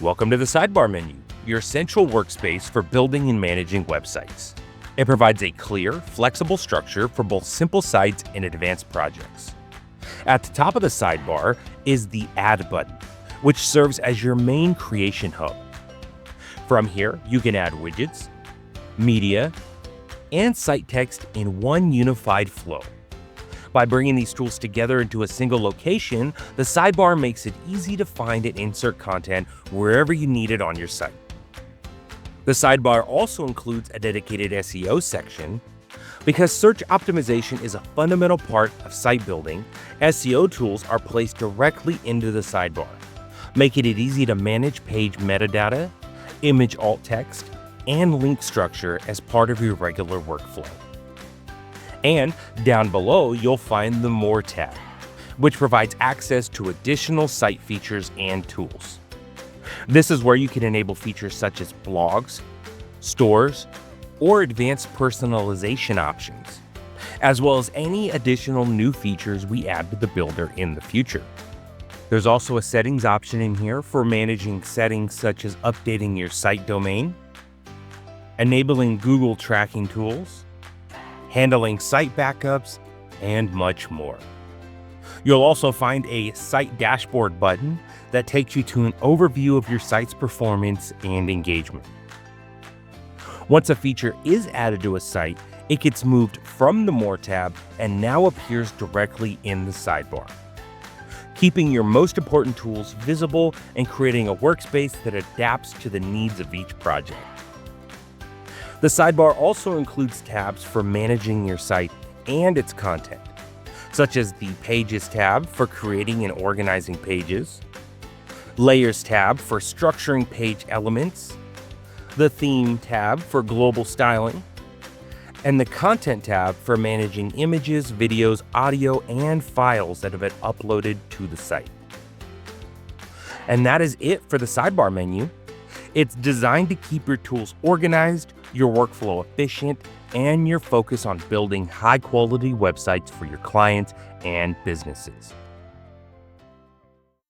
Welcome to the Sidebar menu, your central workspace for building and managing websites. It provides a clear, flexible structure for both simple sites and advanced projects. At the top of the sidebar is the Add button, which serves as your main creation hub. From here, you can add widgets, media, and site text in one unified flow. By bringing these tools together into a single location, the sidebar makes it easy to find and insert content wherever you need it on your site. The sidebar also includes a dedicated SEO section. Because search optimization is a fundamental part of site building, SEO tools are placed directly into the sidebar, making it easy to manage page metadata, image alt text, and link structure as part of your regular workflow. And down below, you'll find the More tab, which provides access to additional site features and tools. This is where you can enable features such as blogs, stores, or advanced personalization options, as well as any additional new features we add to the builder in the future. There's also a settings option in here for managing settings such as updating your site domain, enabling Google tracking tools, handling site backups, and much more. You'll also find a Site Dashboard button that takes you to an overview of your site's performance and engagement. Once a feature is added to a site, it gets moved from the More tab and now appears directly in the sidebar, keeping your most important tools visible and creating a workspace that adapts to the needs of each project. The sidebar also includes tabs for managing your site and its content, such as the Pages tab for creating and organizing pages, Layers tab for structuring page elements, the Theme tab for global styling, and the Content tab for managing images, videos, audio, and files that have been uploaded to the site. And that is it for the sidebar menu. It's designed to keep your tools organized, your workflow efficient, and your focus on building high-quality websites for your clients and businesses.